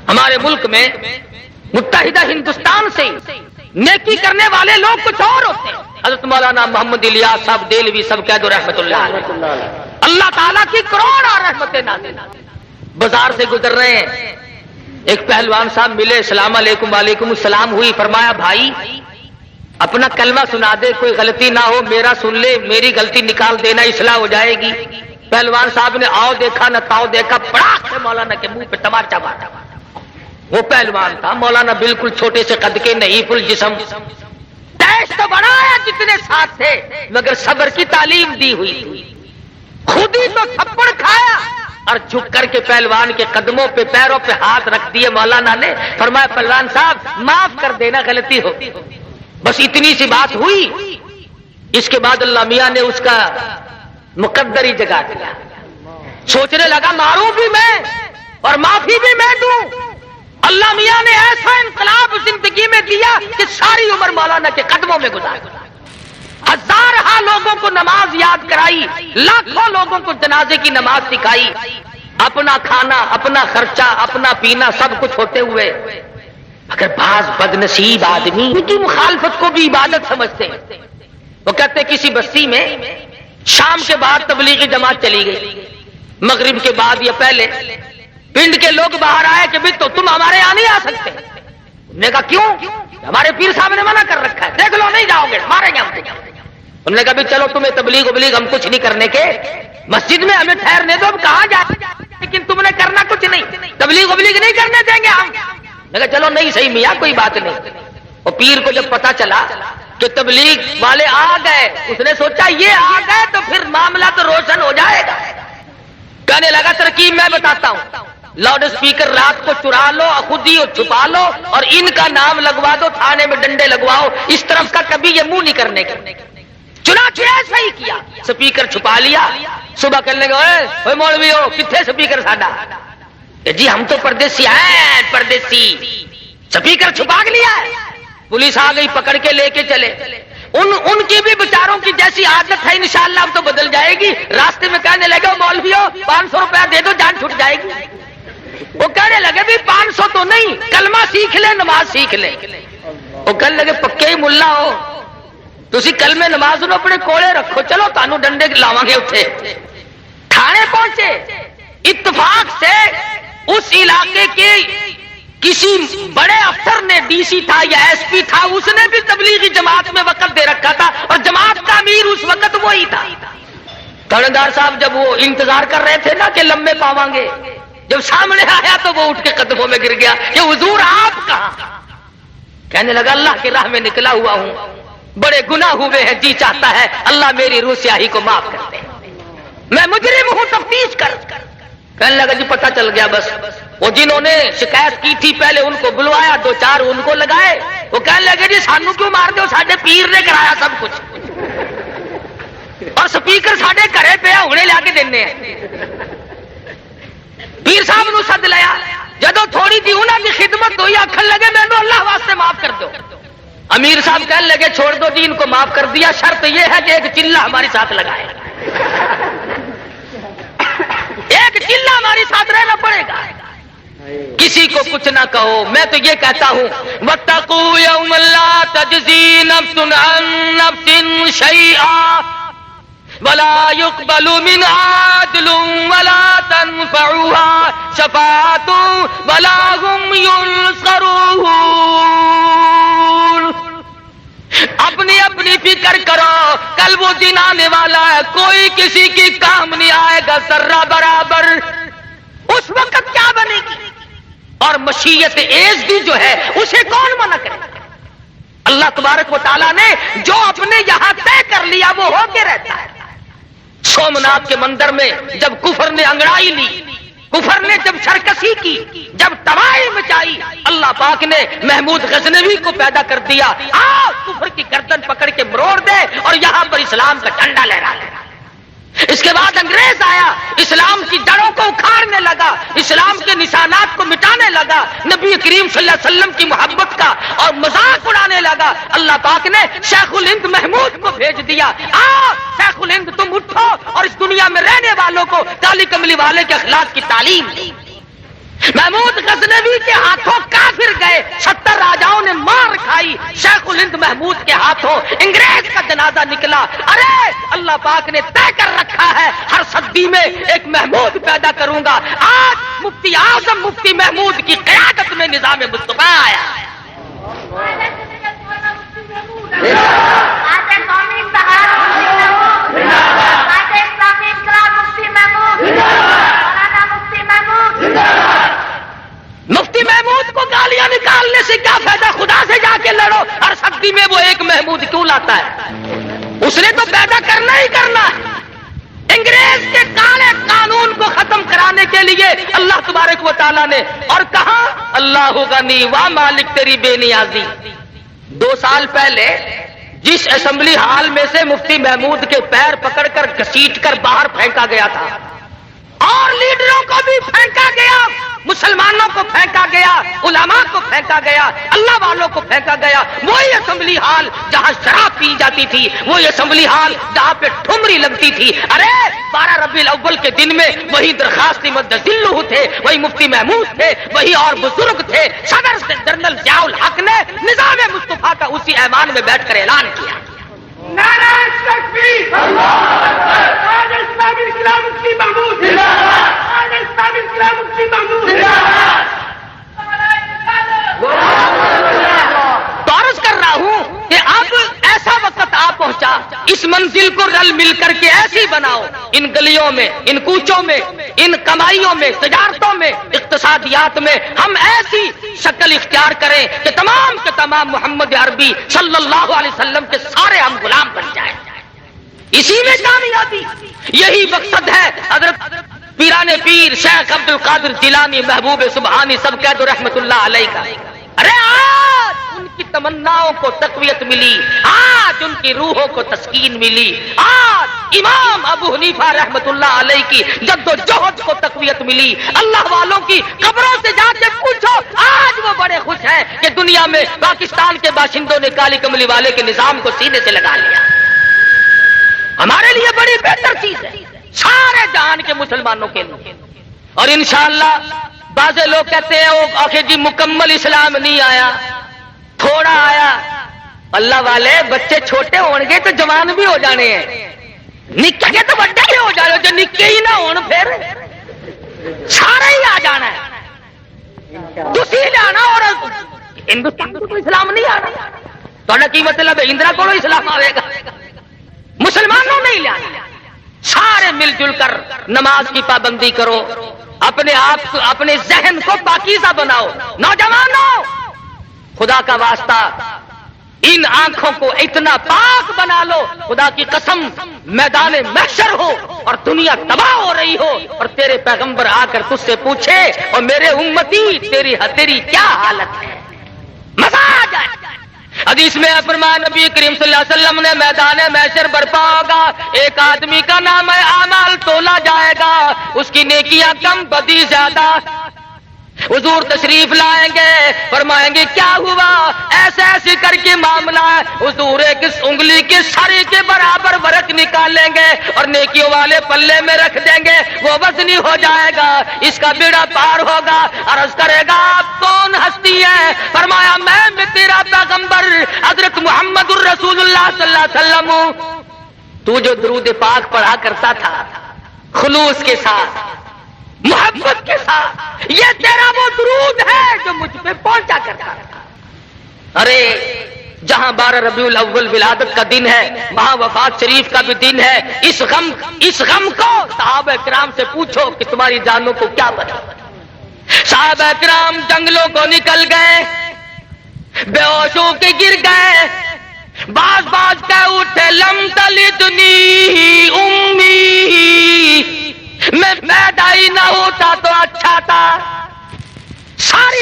ہمارے ملک میں متحدہ ہندوستان سے نیکی کرنے والے لوگ کچھ اور ہوتے ہیں۔ حضرت مولانا محمد الیاس صاحب دہلوی سب کہہ دو رحمت اللہ علیہ، اللہ تعالیٰ کی کروڑ رحمتیں نازل۔ بازار سے گزر رہے ہیں، ایک پہلوان صاحب ملے، السلام علیکم، وعلیکم السلام ہوئی، فرمایا بھائی اپنا کلمہ سنا دے، کوئی غلطی نہ ہو، میرا سن لے، میری غلطی نکال دینا، اصلاح ہو جائے گی۔ پہلوان صاحب نے آؤ دیکھا نہ تاؤ دیکھا، پڑاخ سے مولانا کے منہ پہ تماچا مارا۔ وہ پہلوان تھا، مولانا بالکل چھوٹے سے قد کے، نہیں فل جسم، تیش تو بڑا ہے جتنے ساتھ تھے، مگر صبر کی تعلیم دی ہوئی تھی، خود ہی تو تھپڑ کھایا اور جھک کر کے پہلوان کے قدموں پہ پیروں پہ ہاتھ رکھ دیے مولانا نے، فرمایا پہلوان صاحب معاف کر دینا، غلطی ہو، بس اتنی سی بات ہوئی۔ اس کے بعد اللہ میاں نے اس کا مقدر ہی جگا دیا، سوچنے لگا ماروں بھی میں اور معافی بھی میں دوں۔ اللہ میاں نے ایسا انقلاب زندگی میں دیا کہ ساری عمر مولانا کے قدموں میں گزار، ہزارہ لوگوں کو نماز یاد کرائی، لاکھوں لوگوں کو جنازے کی نماز سکھائی، اپنا کھانا، اپنا خرچہ، اپنا پینا سب کچھ ہوتے ہوئے، اگر بعض بدنصیب آدمی ان کی مخالفت کو بھی عبادت سمجھتے ہیں۔ وہ کہتے کسی بستی میں شام کے بعد تبلیغی جماعت چلی گئی، مغرب کے بعد یا پہلے پنڈ کے لوگ باہر آئے کہ بھی تو تم ہمارے یہاں نہیں آ سکتے۔ انہوں نے کہا کیوں؟ ہمارے پیر صاحب نے منع کر رکھا ہے، دیکھ لو نہیں جاؤ گے، ماریں گے ہم کو۔ انہوں نے کہا بھی چلو تمہیں تبلیغ وبلیغ ہم کچھ نہیں کرنے کے، مسجد میں ہمیں ٹھہرنے دو، ہم کہاں جائیں، لیکن تم نے کرنا کچھ نہیں، تبلیغ وبلیغ نہیں کرنے دیں گے ہم۔ میں کہا چلو نہیں صحیح میاں کوئی بات نہیں۔ اور پیر کو جب پتا چلا کہ تبلیغ والے آ گئے، اس نے سوچا یہ آ گئے تو پھر معاملہ تو روشن ہو جائے گا۔ کہنے لگا ترکیب میں بتاتا ہوں، لاؤڈ اسپیکر رات کو چرا لو، خود ہی چھپا لو، اور ان کا نام لگوا دو، تھانے میں ڈنڈے لگواؤ، اس طرف کا کبھی یہ منہ نہیں کرنے کا۔ چنانچہ ایسا ہی کیا، اسپیکر چھپا لیا۔ صبح کرنے گئے اوے مولوی ہو کتنے اسپیکر ساڈا؟ جی ہم تو پردیسی ہیں، پردیسی، اسپیکر چھپا لیا ہے۔ پولیس آ گئی، پکڑ کے لے کے چلے۔ ان کی بھی بیچاروں کی جیسی عادت ہے، انشاءاللہ اب تو بدل جائے گی۔ راستے میں کہنے لگے مولوی ہو 500 روپیہ دے دو جان چھٹ جائے گی۔ وہ کہنے لگے بھی 500 تو نہیں، کلمہ سیکھ لے، نماز سیکھ لے۔ وہ کہنے لگے پکے ہی ملا ہو، تسی کلمے نماز نو اپنے کولے رکھو، چلو تانوں ڈنڈے لاواں گے اٹھے. تھانے پہنچے، اتفاق سے اس علاقے کے کسی بڑے افسر نے، ڈی سی تھا یا ایس پی تھا، اس نے بھی تبلیغی جماعت میں وقت دے رکھا تھا اور جماعت کا امیر اس وقت وہی تھا. تھانے صاحب جب وہ انتظار کر رہے تھے نا کہ لمبے پاواں گے، جب سامنے آیا تو وہ اٹھ کے قدموں میں گر گیا کہ حضور آپ کہاں؟ کہنے لگا اللہ کی راہ میں نکلا ہوا ہوں، بڑے گناہ ہوئے ہیں، جی چاہتا ہے اللہ میری روح سیاہی کو معاف کر دے، میں مجرم ہوں، تفتیش کر. کہنے لگا جی پتہ چل گیا. بس وہ جنہوں نے شکایت کی تھی پہلے ان کو بلوایا، 2-4 ان کو لگائے. وہ کہنے لگے جی سانو کیوں مار دو، ساڈے پیر نے کرایا سب کچھ، اور سپیکر ساڈے گھرے پیا ہونے لیا کے دینے ہیں. پیر صاحب نو سد لیا، جدو تھوڑی جی انہوں کی خدمت ہوئی، آخر لگے مینو اللہ واسطے معاف کر دو. امیر صاحب کہنے لگے چھوڑ دو جی، ان کو معاف کر دیا، شرط یہ ہے کہ ایک چلہ ہمارے ساتھ لگائے، ایک چلہ ہمارے ساتھ رہنا پڑے گا. کسی کو کچھ نہ کہو، میں تو یہ کہتا ہوں وَاتَّقُوا يَوْمًا لَا تَجْزِي نَفْسٌ عَن نَفْسٍ شَيْئًا وَلَا يُقْبَلُ مِنْهَا عَدْلٌ وَلَا تَنفَعُهَا شَفَاعَةٌ وَلَا هُمْ يُنصَرُونَ. اپنی اپنی فکر کرو، کل وہ دن آنے والا ہے، کوئی کسی کی کام نہیں آئے گا ذرہ برابر. اس وقت کیا بنے گی؟ اور مشیت ایزدی جو ہے اسے کون منع کرے؟ اللہ تبارک و تعالیٰ نے جو اپنے یہاں طے کر لیا وہ ہو کے رہتا ہے. سومناتھ کے مندر میں جب کفر نے انگڑائی لی، کفر نے جب سرکشی کی، جب تباہی مچائی، اللہ پاک نے محمود غزنوی کو پیدا کر دیا، کفر کی گردن پکڑ کے مروڑ دے اور یہاں پر اسلام کا جھنڈا لہرا لے. اس کے بعد انگریز آیا، اسلام کی جڑوں کو اکھاڑنے لگا، اسلام کے نشانات کو مٹانے لگا، نبی کریم صلی اللہ علیہ وسلم کی محبت کا اور مذاق اڑانے لگا. اللہ پاک نے شیخ الہند محمود کو بھیج دیا، شیخ الہند تم اٹھو اور اس دنیا میں رہنے والوں کو کالی کملی والے کے اخلاق کی تعلیم دی. محمود غزنوی کے ہاتھوں کافر گئے، 70 راجاؤں نے مار کھائی. شیخ الہند محمود کے ہاتھوں انگریز کا جنازہ نکلا. ارے اللہ پاک نے طے کر رکھا ہے ہر صدی میں ایک محمود پیدا کروں گا. آج مفتی اعظم مفتی محمود کی قیادت میں نظام مصطفیٰ آیا. مفتی محمود کو گالیاں نکالنے سے کیا فائدہ؟ خدا سے جا کے لڑو. ہر صدی میں وہ ایک محمود کیوں لاتا ہے؟ اس نے تو پیدا کرنا ہی کرنا ہے. انگریز کے کالے قانون کو ختم کرانے کے لیے اللہ تبارک و تعالیٰ نے اور کہا اللہ غنی و مالک تیری بے نیازی. 2 سال پہلے جس اسمبلی ہال میں سے مفتی محمود کے پیر پکڑ کر گھسیٹ کر باہر پھینکا گیا تھا، اور لیڈروں کو بھی پھینکا گیا، مسلمانوں کو پھینکا گیا، علماء کو پھینکا گیا، اللہ والوں کو پھینکا گیا، وہی اسمبلی ہال جہاں شراب پی جاتی تھی، وہی اسمبلی ہال جہاں پہ ٹھمری لگتی تھی. ارے 12 ربیع الاول کے دن میں وہی درخواست مدذلہ تھے، وہی مفتی محمود تھے، وہی اور بزرگ تھے. صدر جنرل ضیاء الحق نے نظام مصطفیٰ کا اسی ایوان میں بیٹھ کر اعلان کیا. نعرہ تکبیر، آج اسلامی اسلام مفتی محمود، آج اسلامی اسلام مفتی محمود. تو عرض کر رہا ہوں کہ اب ایسا وقت آ پہنچا، اس منزل کو رل مل کر کے ایسی بناؤ، ان گلیوں میں، ان کوچوں میں، ان کمائیوں میں، تجارتوں میں، اقتصادیات میں ہم ایسی شکل اختیار کریں کہ تمام کے تمام محمد عربی صلی اللہ علیہ وسلم کے سارے ہم غلام بن جائیں. اسی میں کامیابی، یہی مقصد ہے حضرت پیران پیر شیخ عبد القادر جیلانی محبوب سبحانی سب کہہ دو رحمت اللہ علیہ کا. ارے آج ان کی تمناؤں کو تقویت ملی، آج ان کی روحوں کو تسکین ملی، آج امام ابو حنیفہ رحمت اللہ علیہ کی جد و جہد کو تقویت ملی. اللہ والوں کی قبروں سے جا کے پوچھو، آج وہ بڑے خوش ہیں کہ دنیا میں پاکستان کے باشندوں نے کالی کملی والے کے نظام کو سینے سے لگا لیا. ہمارے لیے بڑی بہتر چیز ہے، سارے جہان کے مسلمانوں کے لیے. اور انشاءاللہ بعض لوگ کہتے ہیں آخر جی مکمل اسلام نہیں آیا، تھوڑا آیا. اللہ والے بچے چھوٹے ہون گے تو جوان بھی ہو جانے ہیں، نکے تو بڑے ہی ہو جانے، جو نکے ہی نہ ہون پھر سارا ہی آ جانا ہے، تسی جانا۔ اور ہندوستان کو تو اسلام نہیں آنا، تو کی مطلب ہے اندرا کو اسلام آئے گا؟ مسلمانوں نہیں لانا، سارے مل جل کر نماز کی پابندی کرو، اپنے آپ کو اپنے ذہن کو پاکیزہ بناؤ۔ نوجوانوں خدا کا واسطہ ان آنکھوں کو اتنا پاک بنا لو، خدا کی قسم میدان محشر ہو اور دنیا تباہ ہو رہی ہو اور تیرے پیغمبر آ کر تجھ سے پوچھے اور میرے امتی تیری کیا حالت ہے، مزہ آ جائے۔ حدیث میں فرمایا نبی کریم صلی اللہ علیہ وسلم نے میدان محشر برپا ہوگا، ایک آدمی کا نام ہے اعمال تولا جائے گا، اس کی نیکیاں کم بدی زیادہ۔ حضور تشریف لائیں گے، فرمائیں گے کیا ہوا؟ ایسے ایسے کر کے معاملہ ہے۔ حضور ایک انگلی کے ساری کے برابر ورق نکالیں گے اور نیکیوں والے پلے میں رکھ دیں گے، وہ وزنی ہو جائے گا، اس کا بیڑا پار ہوگا۔ عرض کرے گا آپ کون ہستی ہے؟ فرمایا میں تیرا پیغمبر حضرت محمد الرسول اللہ صلی اللہ علیہ وسلم ہوں۔ تو جو درود پاک پڑھا کرتا تھا خلوص کے ساتھ، محبت کے ساتھ، یہ تیرا وہ درود ہے جو مجھ پہ پہنچا کرتا تھا۔ ارے جہاں 12 ربیع الاول ولادت کا دن ہے، وہاں وفات شریف کا بھی دن ہے۔ اس غم کو صحابہ کرام سے پوچھو کہ تمہاری جانوں کو کیا پتا۔ صحابہ کرام جنگلوں کو نکل گئے، بے ہوشوں کے گر گئے، باز کہہ اٹھے لم تلدنی امی، میں پیدا ہی نہ ہوتا تو اچھا تھا۔ ساری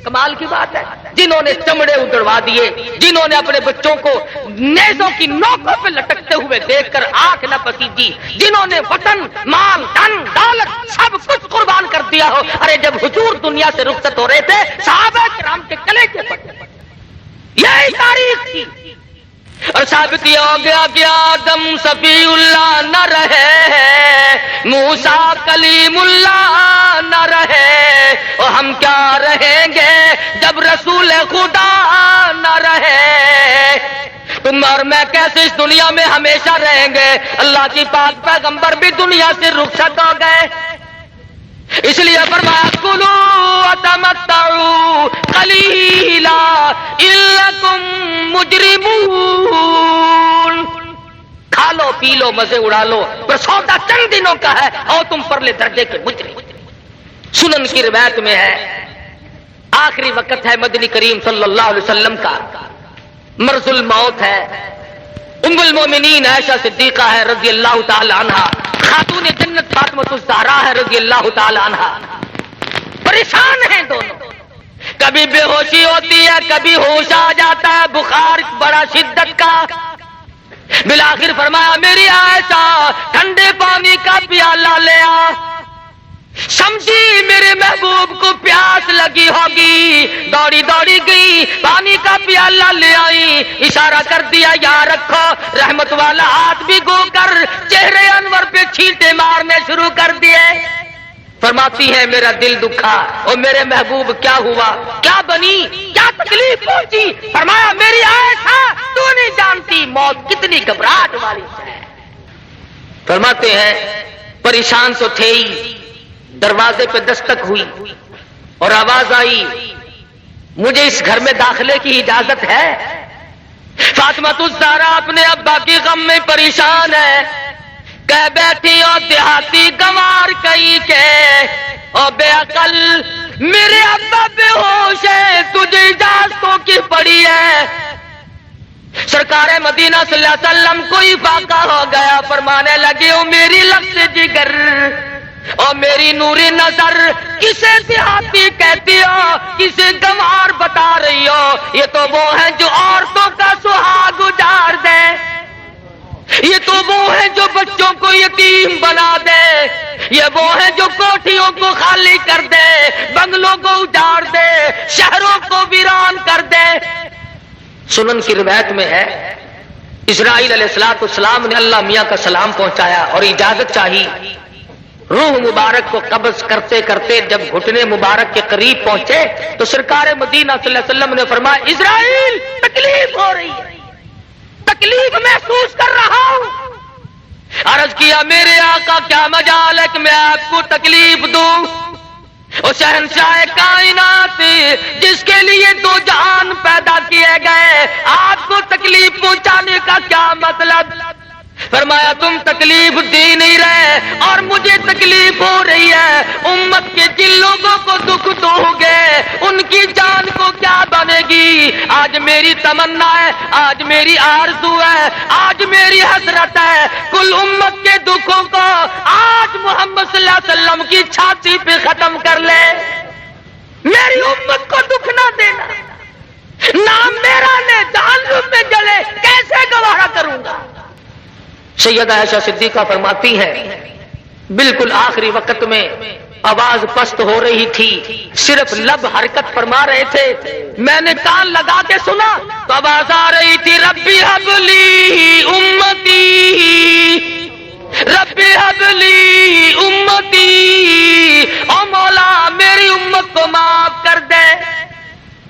کمال کی بات ہے، جنہوں نے چمڑے اجڑوا دیے، جنہوں نے اپنے بچوں کو نیزوں کی نوکوں پہ لٹکتے ہوئے دیکھ کر آنکھ نہ پسیجی، جنہوں نے وطن، مال، دھن، دولت سب کچھ قربان کر دیا ہو۔ ارے جب حضور دنیا سے رخصت ہو رہے تھے صحابہ کرام کے کلیجے پھٹے، یہی تاریخ تھی۔ اور ثابت یہ ہو گیا کہ آدم صفی اللہ نہ رہے، موسیٰ کلیم اللہ نہ رہے، اور ہم کیا رہیں گے جب رسول خدا نہ رہے؟ تم اور میں کیسے اس دنیا میں ہمیشہ رہیں گے؟ اللہ کی پاک پیغمبر بھی دنیا سے رخصت ہو گئے، اس لیے فرمایا کلوا وتمتعوا قلیلا انکم مجرمون، کھا لو پی لو مزے اڑا لو، پر سودا چند دنوں کا ہے اور تم پرلے درجے کے مجرم۔ سنن کی روایت میں ہے آخری وقت ہے مدنی کریم صلی اللہ علیہ وسلم کا، مرض الموت ہے، ام المومنین عائشہ صدیقہ ہے رضی اللہ تعالی عنہا، خاتون جنت فاطمہ الزہرا ہے رضی اللہ تعالی عنہا، پریشان ہیں دونوں، کبھی بے ہوشی ہوتی ہے، کبھی ہوش آ جاتا ہے، بخار بڑا شدت کا۔ بالآخر فرمایا میری عائشہ ٹھنڈے پانی کا پیالہ لے آ، سمجھی میرے محبوب کو پیاس لگی ہوگی، دوڑی دوڑی گئی، پانی کا پیالہ لے آئی، اشارہ کر دیا یہاں رکھو، رحمت والا ہاتھ بھی گو کر چہرے انور پہ چھینٹے مارنے شروع کر دیے۔ فرماتی ہے میرا دل دکھا، اور میرے محبوب کیا ہوا، کیا بنی، کیا تکلیف پہنچی؟ فرمایا میری عائشہ تو نہیں جانتی موت کتنی گھبراہٹ والی ہے۔ فرماتے ہیں پریشان تو تھے ہی، دروازے پہ دستک ہوئی اور آواز آئی مجھے اس گھر میں داخلے کی اجازت ہے؟ فاطمہ الزہرا اپنے ابا کی غم میں پریشان ہے، کہہ بیٹھی اور دیہاتی گنوار کئی کے اور بے عقل، میرے ابا بے ہوش ہے، تجھے اجازتوں کی پڑی ہے۔ سرکار مدینہ صلی اللہ علیہ وسلم کوئی فاقہ ہو گیا، فرمانے لگے او میری لفظ جگر اور میری نوری نظر، کسے دیہاتی کہتی ہو، کسے گنوار بتا رہی ہو؟ یہ تو وہ ہیں جو عورتوں کا سہاگ اجاڑ دے، یہ تو وہ ہیں جو بچوں کو یتیم بنا دے، یہ وہ ہیں جو کوٹھیوں کو خالی کر دے، بنگلوں کو اجاڑ دے، شہروں کو ویران کر دے۔ سنن کی روایت میں ہے اسرائیل علیہ السلام نے اللہ میاں کا سلام پہنچایا اور اجازت چاہی، روح مبارک کو قبض کرتے کرتے جب گھٹنے مبارک کے قریب پہنچے تو سرکار مدینہ صلی اللہ علیہ وسلم نے فرمایا اسرائیل تکلیف ہو رہی ہے، تکلیف محسوس کر رہا ہوں۔ عرض کیا میرے آقا کیا مجال ہے کہ میں آپ کو تکلیف دوں؟ اور شہنشاہ کائنات جس کے لیے دو جہان پیدا کیے گئے، آپ کو تکلیف پہنچانے کا کیا مطلب؟ فرمایا تم تکلیف دے نہیں رہے اور مجھے تکلیف ہو رہی ہے۔ امت کے جن لوگوں کو دکھ دو گے ان کی جان کو کیا بنے گی؟ آج میری تمنا ہے، آج میری آرزو ہے، آج میری حسرت ہے، کل امت کے دکھوں کو آج محمد صلی اللہ علیہ وسلم کی چھاتی پہ ختم کر لے۔ میری امت کو دکھ نہ دینا، نام میرا لے جہنم میں جلے، کیسے گوارا کروں گا؟ سیدہ عائشہ صدیقہ فرماتی ہیں بالکل آخری وقت میں آواز پست ہو رہی تھی، صرف لب حرکت فرما رہے تھے، میں نے کان لگا کے سنا تو آواز آ رہی تھی ربی حب لی امتی، ربی حب لی امتی، او مولا میری امت کو معاف کر دے۔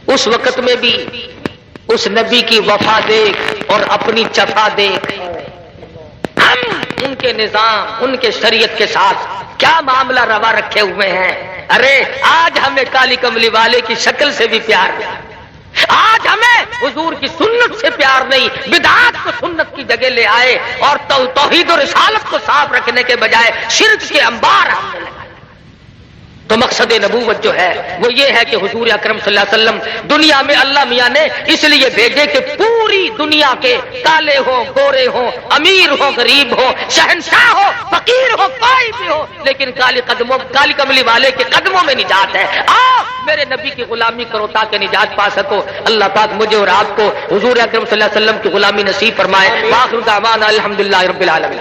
اس وقت میں بھی اس نبی کی وفا دیکھ اور اپنی جفا دیکھ، ہم ان کے نظام ان کے شریعت کے ساتھ کیا معاملہ روا رکھے ہوئے ہیں۔ ارے آج ہمیں کالی کملی والے کی شکل سے بھی پیار نہیں، آج ہمیں حضور کی سنت سے پیار نہیں، بدعات کو سنت کی جگہ لے آئے اور توحید و رسالت کو صاف رکھنے کے بجائے شرک کے انبار ہم نے لگائے۔ تو مقصد نبوت جو ہے وہ یہ ہے کہ حضور اکرم صلی اللہ علیہ وسلم دنیا میں اللہ میاں نے اس لیے بھیجے کہ پوری دنیا کے کالے ہوں گورے ہوں امیر ہو غریب ہو شہنشاہ ہو فقیر ہو کوئی بھی ہو، لیکن کالی کملی والے کے قدموں میں نجات ہے۔ آؤ میرے نبی کی غلامی کرو تاکہ نجات پا سکو۔ اللہ پاک مجھے اور آپ کو حضور اکرم صلی اللہ علیہ وسلم کی غلامی نصیب فرمائے۔ وآخر دعوانا الحمدللہ رب العالمین۔